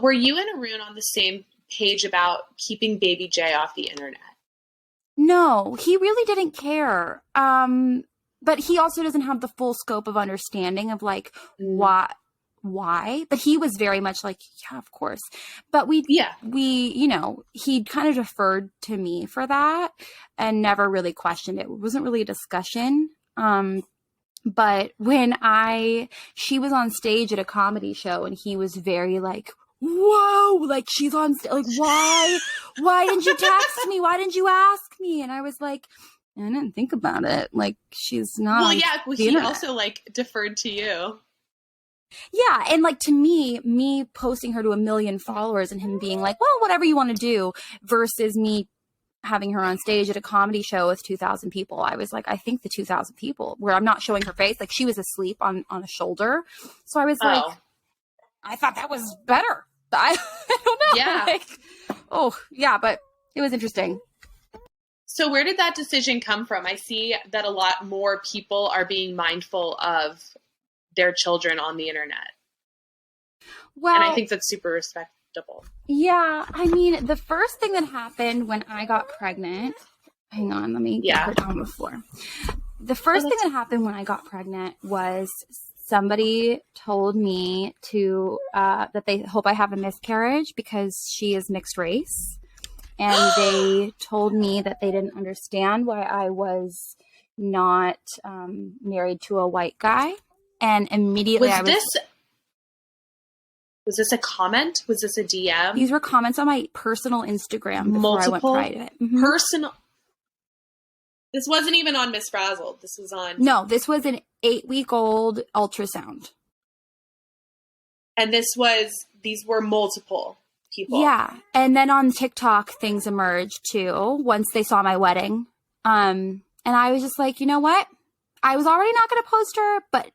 Were you and Arun on the same page about keeping baby Jay off the internet? No, he really didn't care. But he also doesn't have the full scope of understanding of like why, but he was very much like, yeah, of course. But we, you know, he kind of deferred to me for that and never really questioned it. It wasn't really a discussion. But when she was on stage at a comedy show and he was very like, whoa, like she's on like, why didn't you text me? Why didn't you ask me? And I was like, I didn't think about it. Like she's not. Well, yeah, he internet. Also like deferred to you. Yeah. And like to me posting her to 1 million followers and him being like, well, whatever you want to do versus me having her on stage at a comedy show with 2,000 people. I was like, I think the 2,000 people where I'm not showing her face, like she was asleep on a shoulder. So I was like, I thought that was better. I don't know. Yeah. Like, but it was interesting. So where did that decision come from? I see that a lot more people are being mindful of their children on the internet. Well, and I think that's super respectable. Yeah. I mean, the first thing that happened when I got pregnant, hang on, let me get her down on the floor. The first thing that happened when I got pregnant was somebody told me that they hope I have a miscarriage because she is mixed race. And they told me that they didn't understand why I was not married to a white guy. And immediately Was this a comment? Was this a DM? These were comments on my personal Instagram before I went private. Mm-hmm. Personal. This wasn't even on Miss Frazzled. This was on. No, this was an 8-week-old ultrasound. And these were multiple people. Yeah. And then on TikTok, things emerged too, once they saw my wedding. And I was just like, you know what? I was already not going to post her, but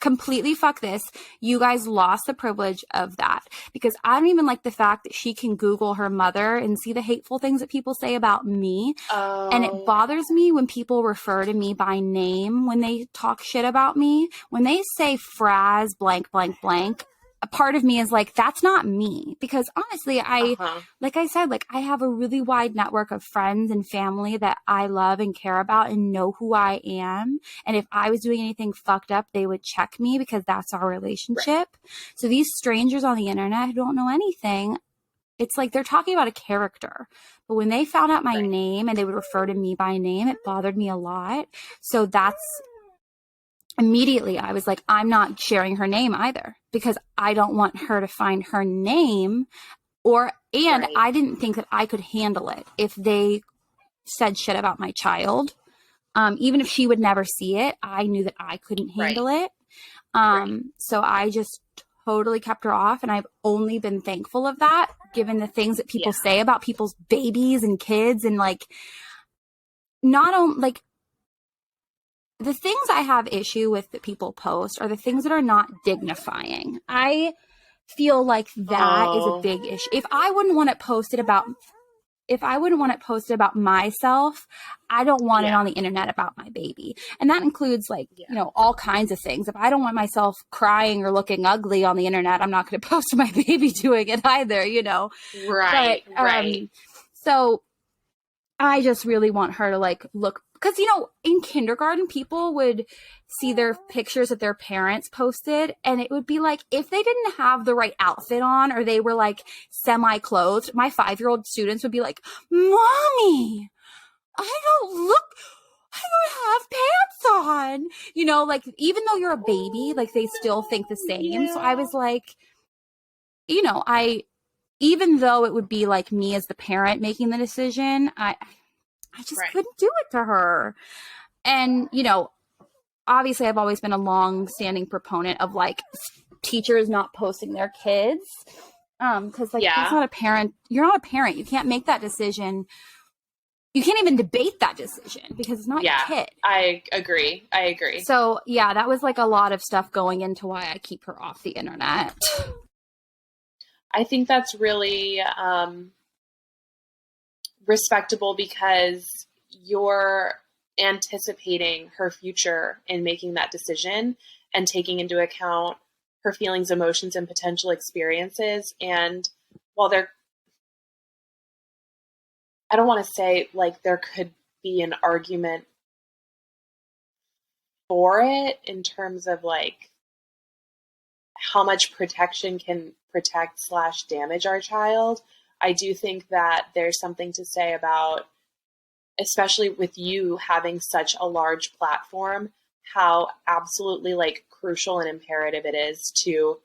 completely fuck this. You guys lost the privilege of that because I don't even like the fact that she can Google her mother and see the hateful things that people say about me. And it bothers me when people refer to me by name, when they talk shit about me, when they say Fraz blank, blank, blank. A part of me is like, that's not me. Because honestly, like I said, like I have a really wide network of friends and family that I love and care about and know who I am. And if I was doing anything fucked up, they would check me because that's our relationship. Right. So these strangers on the internet who don't know anything, it's like they're talking about a character. But when they found out my name and they would refer to me by name, it bothered me a lot. So immediately I was like, I'm not sharing her name either because I don't want her to find her name I didn't think that I could handle it if they said shit about my child. Even if she would never see it, I knew that I couldn't handle it. So I just totally kept her off. And I've only been thankful of that, given the things that people say about people's babies and kids and like, not only like, the things I have issue with that people post are the things that are not dignifying. I feel like that is a big issue. If I wouldn't want it posted about myself, I don't want it on the internet about my baby. And that includes like, you know, all kinds of things. If I don't want myself crying or looking ugly on the internet, I'm not going to post my baby doing it either, you know? Right. So I just really want her to like look, because, you know, in kindergarten, people would see their pictures that their parents posted, and it would be like, if they didn't have the right outfit on or they were like semi-clothed, my 5-year-old students would be like, Mommy, I don't have pants on. You know, like, even though you're a baby, like, they still think the same. Yeah. So I was like, you know, even though it would be like me as the parent making the decision, I just couldn't do it to her. And, you know, obviously I've always been a long-standing proponent of like teachers not posting their kids. Cause like, that's not a parent. You're not a parent. You can't make that decision. You can't even debate that decision because it's not your kid. I agree. So yeah, that was like a lot of stuff going into why I keep her off the internet. I think that's really respectable because you're anticipating her future in making that decision and taking into account her feelings, emotions, and potential experiences. And while I don't want to say like there could be an argument for it in terms of like how much protection can protect / damage our child. I do think that there's something to say about, especially with you having such a large platform, how absolutely like crucial and imperative it is to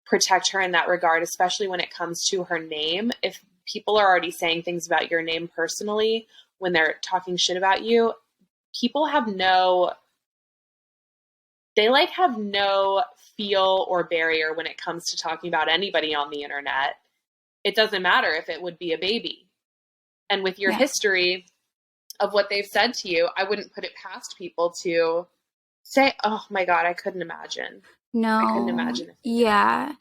protect her in that regard, especially when it comes to her name. If people are already saying things about your name personally when they're talking shit about you, people have no feel or barrier when it comes to talking about anybody on the internet. It doesn't matter if it would be a baby. And with your history of what they've said to you, I wouldn't put it past people to say, oh my God, I couldn't imagine. No. I couldn't imagine. Yeah.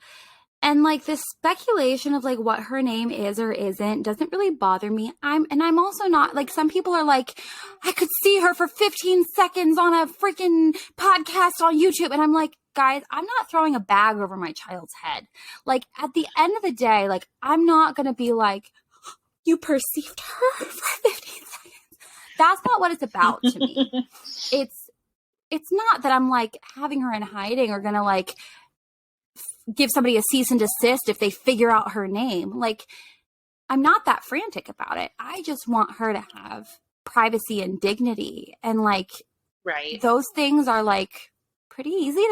And like this speculation of like what her name is or isn't doesn't really bother me. I'm also not like, some people are like, I could see her for 15 seconds on a freaking podcast on YouTube. And I'm like, guys, I'm not throwing a bag over my child's head. Like at the end of the day, like I'm not going to be like, you perceived her for 15 seconds. That's not what it's about to me. It's not that I'm like having her in hiding or going to like give somebody a cease and desist if they figure out her name. Like, I'm not that frantic about it. I just want her to have privacy and dignity. And like, right. Those things are like pretty easy